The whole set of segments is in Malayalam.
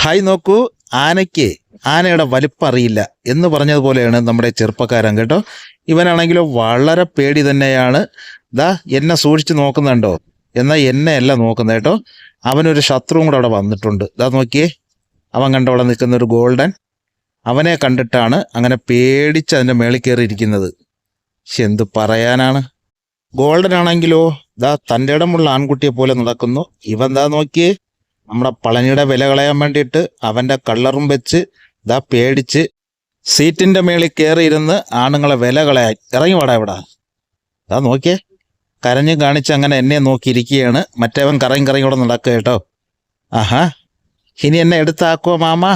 ഹായ് നോക്കൂ, ആനയ്ക്ക് ആനയുടെ വലിപ്പം അറിയില്ല എന്ന് പറഞ്ഞതുപോലെയാണ് നമ്മുടെ ചെറുപ്പക്കാരൻ കേട്ടോ. ഇവനാണെങ്കിലോ വളരെ പേടി തന്നെയാണ്. ദാ എന്നെ സൂക്ഷിച്ച് നോക്കുന്നുണ്ടോ? എന്നാൽ എന്നെ അല്ല നോക്കുന്നത് കേട്ടോ. അവനൊരു ശത്രുവും കൂടെ അവിടെ വന്നിട്ടുണ്ട്. ദാ നോക്കിയേ, അവൻ കണ്ട അവിടെ നിൽക്കുന്ന ഒരു ഗോൾഡൻ. അവനെ കണ്ടിട്ടാണ് അങ്ങനെ പേടിച്ച് അതിൻ്റെ മേളിൽ കയറിയിരിക്കുന്നത്. പക്ഷെ എന്ത് പറയാനാണ്. ഗോൾഡൻ ആണെങ്കിലോ ദാ തൻ്റെ ഇടമുള്ള ആൺകുട്ടിയെ പോലെ നടക്കുന്നു. ഇവൻ ദാ നോക്കിയേ, നമ്മുടെ പളനിയുടെ വില കളയാൻ വേണ്ടിയിട്ട് അവൻ്റെ കള്ളറും വെച്ച് ദാ പേടിച്ച് സീറ്റിൻ്റെ മേളിൽ കയറിയിരുന്ന് ആണുങ്ങളെ വില കളയാൻ ഇറങ്ങി വാടാ ഇവിടെ. ദാ നോക്കിയേ, കരഞ്ഞ് കാണിച്ച് അങ്ങനെ എന്നെ നോക്കിയിരിക്കുകയാണ്. മറ്റേവൻ കറങ്ങി കറങ്ങി ഇവിടെ നടക്കുക കേട്ടോ. ആഹാ, ഇനി എന്നെ എടുത്താക്കുവോ മാമ?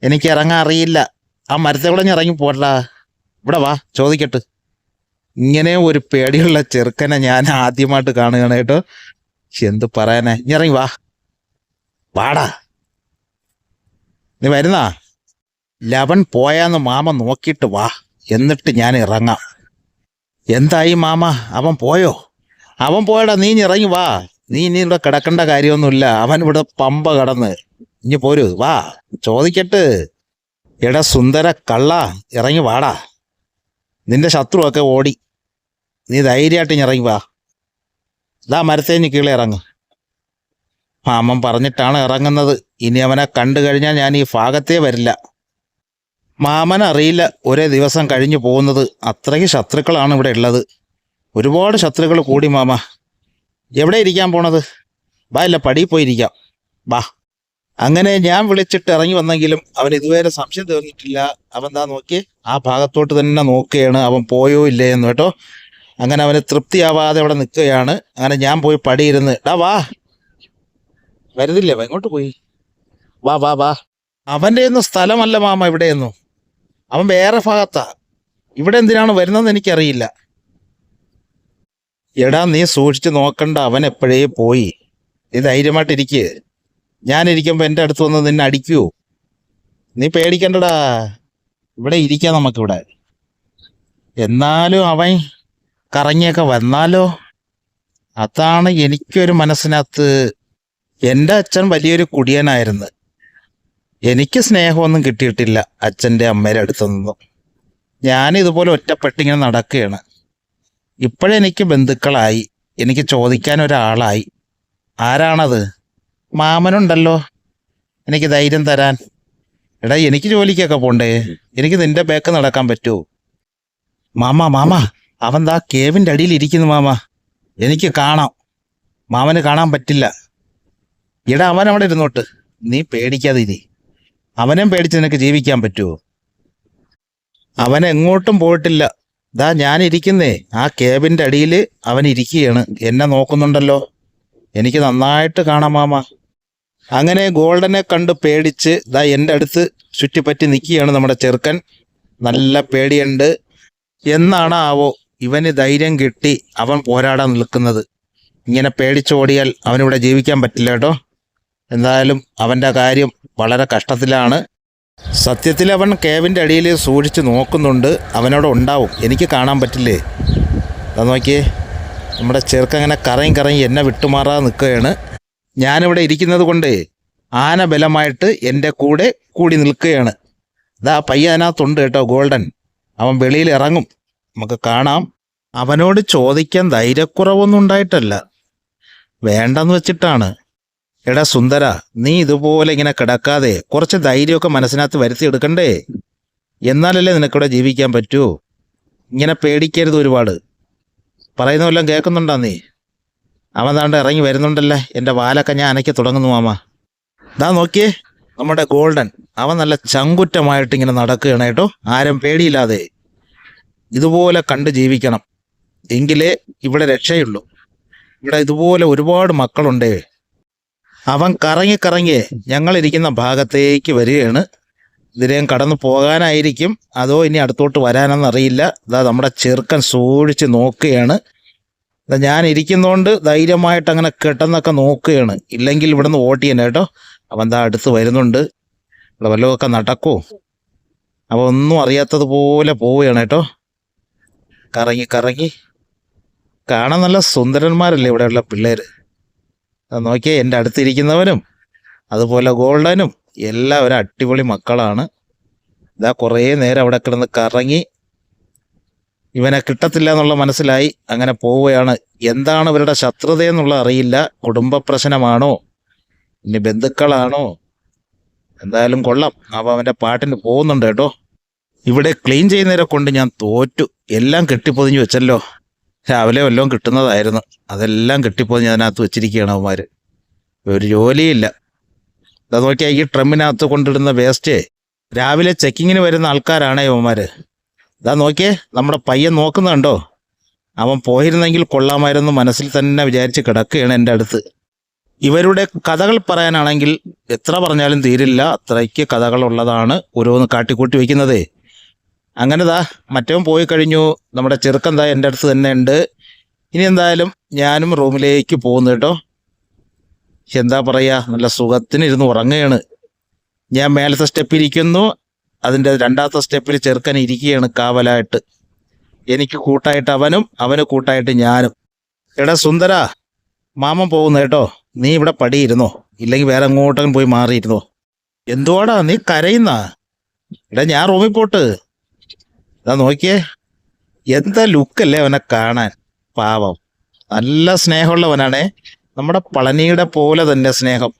എനിക്ക് ഇറങ്ങാൻ അറിയില്ല. ആ മരത്തെ കൂടെ ഞാൻ ഇറങ്ങി പോട്ടാ. ഇവിടെ വാ, ചോദിക്കട്ടെ. ഇങ്ങനെ ഒരു പേടിയുള്ള ചെറുക്കനെ ഞാൻ ആദ്യമായിട്ട് കാണുകയാണ് കേട്ടോ. എന്ത് പറയാനേ, ഇനി ഇറങ്ങി വാ, വാടാ. നീ വരുന്നാ? ലവൻ പോയാന്ന് മാമ നോക്കിയിട്ട് വാ, എന്നിട്ട് ഞാൻ ഇറങ്ങാം. എന്തായി മാമ, അവൻ പോയോ? അവൻ പോയടാ, നീ ഇനി ഇറങ്ങി വാ. നീ ഇനി ഇവിടെ കിടക്കേണ്ട കാര്യമൊന്നുമില്ല. അവൻ ഇവിടെ പമ്പ കടന്ന് ഇനി പോരൂ, വാ, ചോദിക്കട്ട്. എടാ സുന്ദര കള്ള, ഇറങ്ങി വാടാ. നിന്റെ ശത്രുവൊക്കെ ഓടി. നീ ധൈര്യമായിട്ട് ഇനി ഇറങ്ങി വാ. ഇതാ മരത്തേഞ്ഞ് കീഴെ ഇറങ്ങും. മാമൻ പറഞ്ഞിട്ടാണ് ഇറങ്ങുന്നത്. ഇനി അവനെ കണ്ടു കഴിഞ്ഞാൽ ഞാൻ ഈ ഭാഗത്തേ വരില്ല. മാമൻ അറിയില്ല ഒരേ ദിവസം കഴിഞ്ഞു പോകുന്നത്. അത്രയ്ക്ക് ശത്രുക്കളാണ് ഇവിടെ ഉള്ളത്. ഒരുപാട് ശത്രുക്കൾ കൂടി മാമ. എവിടെ ഇരിക്കാൻ പോണത്? വാ, ഇല്ല പടിയിൽ പോയിരിക്കാം, വാ. അങ്ങനെ ഞാൻ വിളിച്ചിട്ട് ഇറങ്ങി വന്നെങ്കിലും അവൻ ഇതുവരെ സംശയം തോന്നിയിട്ടില്ല. അവൻ എന്താ നോക്കി ആ ഭാഗത്തോട്ട് തന്നെ നോക്കുകയാണ്, അവൻ പോയോ ഇല്ലേ എന്ന് കേട്ടോ. അങ്ങനെ അവന് തൃപ്തിയാവാതെ അവിടെ നിൽക്കുകയാണ്. അങ്ങനെ ഞാൻ പോയി പടിയിരുന്ന്, ഡാ വാ, വരുന്നില്ലേ? എങ്ങോട്ട് പോയി? വാ വാ വാ. അവൻ്റെ ഒന്നും സ്ഥലമല്ല മാമ ഇവിടെയൊന്നും. അവൻ വേറെ ഭാഗത്താ. ഇവിടെ എന്തിനാണ് വരുന്നതെന്ന് എനിക്കറിയില്ല. എടാ നീ സൂക്ഷിച്ച് നോക്കണ്ട, അവൻ എപ്പോഴേ പോയി. നീ ധൈര്യമായിട്ടിരിക്കുക. ഞാനിരിക്കുമ്പോൾ എൻ്റെ അടുത്ത് വന്ന് നിന്നെ അടിക്കുവോ? നീ പേടിക്കണ്ടടാ, ഇവിടെ ഇരിക്കാം നമുക്കിവിടെ. എന്നാലും അവൻ കറങ്ങിയൊക്കെ വന്നാലോ? അതാണ് എനിക്കൊരു മനസ്സിനകത്ത്. എൻ്റെ അച്ഛൻ വലിയൊരു കുടിയനായിരുന്നു. എനിക്ക് സ്നേഹമൊന്നും കിട്ടിയിട്ടില്ല അച്ഛൻ്റെ അമ്മയുടെ അടുത്തുനിന്നും. ഞാനിതുപോലെ ഒറ്റപ്പെട്ടിങ്ങനെ നടക്കുകയാണ്. ഇപ്പോഴെനിക്ക് ബന്ധുക്കളായി, എനിക്ക് ചോദിക്കാൻ ഒരാളായി. ആരാണത്? മാമനുണ്ടല്ലോ എനിക്ക് ധൈര്യം തരാൻ. എടാ എനിക്ക് ജോലിക്കൊക്കെ പോണ്ടേ? എനിക്ക് നിന്റെ ബാക്ക് നടക്കാൻ പറ്റുമോ? മാമ മാമ, അവൻ ദാ കേവിൻ്റെ അടിയിൽ ഇരിക്കുന്നു മാമ. എനിക്ക് കാണാം. മാമന് കാണാൻ പറ്റില്ല. എടാ അവൻ അവിടെ ഇരുന്നോട്ട്, നീ പേടിക്കാതെ ഇരി. അവനെയും പേടിച്ച് നിനക്ക് ജീവിക്കാൻ പറ്റുമോ? അവൻ എങ്ങോട്ടും പോയിട്ടില്ല. ദാ ഞാനിരിക്കുന്നേ ആ കേബിൻ്റെ അടിയിൽ അവൻ ഇരിക്കുകയാണ്. എന്നെ നോക്കുന്നുണ്ടല്ലോ, എനിക്ക് നന്നായിട്ട് കാണാം മാമ. അങ്ങനെ ഗോൾഡനെ കണ്ട് പേടിച്ച് ദാ എൻ്റെ അടുത്ത് ചുറ്റിപ്പറ്റി നിൽക്കുകയാണ് നമ്മുടെ ചെറുക്കൻ. നല്ല പേടിയുണ്ട്. എന്നാണ് ആവോ ഇവന് ധൈര്യം കിട്ടി അവൻ പോരാടാൻ നിൽക്കുന്നത്. ഇങ്ങനെ പേടിച്ചോടിയാൽ അവനിവിടെ ജീവിക്കാൻ പറ്റില്ല കേട്ടോ. എന്തായാലും അവൻ്റെ കാര്യം വളരെ കഷ്ടത്തിലാണ്. സത്യത്തിൽ അവൻ കേവിൻ്റെ അടിയിൽ സൂക്ഷിച്ച് നോക്കുന്നുണ്ട്. അവനോട് ഉണ്ടാവും, എനിക്ക് കാണാൻ പറ്റില്ലേ? അതാ നോക്കിയേ, നമ്മുടെ ചെറുക്കൻ അങ്ങനെ കറങ്ങി കറങ്ങി എന്നെ വിട്ടുമാറാതെ നിൽക്കുകയാണ്. ഞാനിവിടെ ഇരിക്കുന്നത് കൊണ്ട് ആന ബലമായിട്ട് എൻ്റെ കൂടെ കൂടി നിൽക്കുകയാണ്. ഇതാ പയ്യ അതിനകത്തുണ്ട് കേട്ടോ, ഗോൾഡൻ. അവൻ വെളിയിൽ ഇറങ്ങും, നമുക്ക് കാണാം. അവനോട് ചോദിക്കാൻ ധൈര്യക്കുറവൊന്നും ഉണ്ടായിട്ടല്ല, വേണ്ടെന്ന് വെച്ചിട്ടാണ്. എടാ സുന്ദര, നീ ഇതുപോലെ ഇങ്ങനെ കിടക്കാതെ കുറച്ച് ധൈര്യമൊക്കെ മനസ്സിനകത്ത് വരുത്തിയെടുക്കണ്ടേ? എന്നാലല്ലേ നിനക്കിവിടെ ജീവിക്കാൻ പറ്റൂ. ഇങ്ങനെ പേടിക്കരുത് ഒരുപാട്. പറയുന്ന വല്ലതും കേൾക്കുന്നുണ്ടോ നീ? അവൻ താണ്ട് ഇറങ്ങി വരുന്നുണ്ടല്ലേ. എൻ്റെ വാലൊക്കെ ഞാൻ അനക്കി തുടങ്ങുന്നു മാമ. ദാ നോക്കിയേ, നമ്മുടെ ഗോൾഡൻ. അവൻ നല്ല ചങ്കുറ്റമായിട്ട് ഇങ്ങനെ നടക്കുകയാണ് കേട്ടോ, ആരും പേടിയില്ലാതെ. ഇതുപോലെ കണ്ട് ജീവിക്കണം, എങ്കിലേ ഇവിടെ രക്ഷയുള്ളൂ. ഇവിടെ ഇതുപോലെ ഒരുപാട് മക്കളുണ്ടേ. അവൻ കറങ്ങി കറങ്ങി ഞങ്ങളിരിക്കുന്ന ഭാഗത്തേക്ക് വരികയാണ്. ഇതിലേം കടന്നു പോകാനായിരിക്കും അതോ ഇനി അടുത്തോട്ട് വരാനെന്നറിയില്ല. ഇതാ നമ്മുടെ ചെറുക്കൻ സൂക്ഷിച്ച് നോക്കുകയാണ്. ഇതാ ഞാൻ ഇരിക്കുന്നതുകൊണ്ട് ധൈര്യമായിട്ട് അങ്ങനെ കെട്ടെന്നൊക്കെ നോക്കുകയാണ്. ഇല്ലെങ്കിൽ ഇവിടെ നിന്ന് ഓട്ടിയാണ് കേട്ടോ. അവൻ ദാ അടുത്ത് വരുന്നുണ്ട്. ഇവിടെ വല്ലതൊക്കെ നടക്കുമോ? അവൻ ഒന്നും അറിയാത്തതുപോലെ പോവുകയാണ് കേട്ടോ, കറങ്ങി കറങ്ങി. കാണാൻ നല്ല സുന്ദരന്മാരല്ലേ ഇവിടെയുള്ള പിള്ളേർ. നോക്കിയേ, എൻ്റെ അടുത്തിരിക്കുന്നവനും അതുപോലെ ഗോൾഡനും എല്ലാവരും അടിപൊളി മക്കളാണ്. ഇതാ കുറേ നേരം അവിടെ കിടന്ന് കറങ്ങി ഇവനെ കിട്ടത്തില്ല എന്നുള്ള മനസ്സിലായി അങ്ങനെ പോവുകയാണ്. എന്താണ് ഇവരുടെ ശത്രുതയെന്നുള്ള അറിയില്ല. കുടുംബ പ്രശ്നമാണോ ഇനി ബന്ധുക്കളാണോ? എന്തായാലും കൊള്ളാം. അപ്പം അവൻ്റെ പാട്ടിന് പോകുന്നുണ്ട് കേട്ടോ. ഇവിടെ ക്ലീൻ ചെയ്യുന്നവരെ കൊണ്ട് ഞാൻ തോറ്റു. എല്ലാം കെട്ടിപ്പൊതിഞ്ഞ് വെച്ചല്ലോ. രാവിലെ വല്ലതും കിട്ടുന്നതായിരുന്നു. അതെല്ലാം കെട്ടിപ്പൊതിഞ്ഞ് അതിനകത്ത് വെച്ചിരിക്കുകയാണ് അവന്മാർ. ഒരു ജോലിയില്ല. അത് നോക്കിയാൽ ഈ ട്രമ്മിനകത്ത് കൊണ്ടിടുന്ന വേസ്റ്റ് രാവിലെ ചെക്കിങ്ങിന് വരുന്ന ആൾക്കാരാണ് ഇവന്മാർ. ഇതാ നോക്കിയേ, നമ്മുടെ പയ്യൻ നോക്കുന്നുണ്ടോ? അവൻ പോയിരുന്നെങ്കിൽ കൊള്ളാമായിരുന്നു മനസ്സിൽ തന്നെ വിചാരിച്ച് കിടക്കുകയാണ് എൻ്റെ അടുത്ത്. ഇവരുടെ കഥകൾ പറയാനാണെങ്കിൽ എത്ര പറഞ്ഞാലും തീരില്ല. അത്രയ്ക്ക് കഥകളുള്ളതാണ് ഓരോന്ന് കാട്ടിക്കൂട്ടി വയ്ക്കുന്നതേ. അങ്ങനെ മറ്റവൻ പോയി കഴിഞ്ഞു. നമ്മുടെ ചെറുക്കൻ എൻ്റെ അടുത്ത് തന്നെ ഉണ്ട്. ഇനി എന്തായാലും ഞാനും റൂമിലേക്ക് പോകുന്നു കേട്ടോ. എന്താ പറയുക, നല്ല സുഖത്തിനിരുന്ന് ഉറങ്ങുകയാണ്. ഞാൻ മേലത്തെ സ്റ്റെപ്പിൽ ഇരിക്കുന്നു. അതിൻ്റെ രണ്ടാമത്തെ സ്റ്റെപ്പിൽ ചെറുക്കൻ ഇരിക്കുകയാണ് കാവലായിട്ട്. എനിക്ക് കൂട്ടായിട്ട് അവനും, അവന് കൂട്ടായിട്ട് ഞാനും. എടാ സുന്ദര, മാമൻ പോകുന്നു കേട്ടോ. നീ ഇവിടെ പടിയിരുന്നോ, ഇല്ലെങ്കിൽ വേറെ എങ്ങോട്ടും പോയി മാറിയിരുന്നോ. എന്തുവാടാ നീ കരയുന്നാ? എടാ ഞാൻ റൂമിൽ പോട്ട്. ഇതാ നോക്കിയേ, എന്താ ലുക്കല്ലേ അവനെ കാണാൻ. പാവം, നല്ല സ്നേഹമുള്ളവനാണേ. നമ്മുടെ പളനിയുടെ പോലെ തന്നെ സ്നേഹം.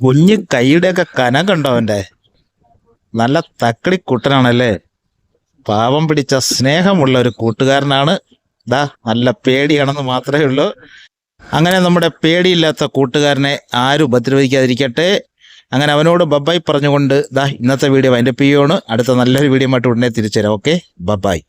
കുഞ്ഞ് കൈയുടെയൊക്കെ കനം കണ്ടോ അവൻ്റെ? നല്ല തക്കിടിക്കുട്ടനാണല്ലേ. പാവം പിടിച്ച സ്നേഹമുള്ള ഒരു കൂട്ടുകാരനാണ്. നല്ല പേടിയാണെന്ന് മാത്രമേ ഉള്ളൂ. അങ്ങനെ നമ്മുടെ പേടിയില്ലാത്ത കൂട്ടുകാരനെ ആരും ഉപദ്രവിക്കാതിരിക്കട്ടെ. അങ്ങനെ അവനോട് ബബായ് പറഞ്ഞുകൊണ്ട് ഇന്നത്തെ വീഡിയോ വൈൻഡപ്പ് ചെയ്യുകയാണ്. അടുത്ത നല്ലൊരു വീഡിയോ ആയിട്ട് ഉടനെ തിരിച്ചു തരാം. Okay, bye-bye.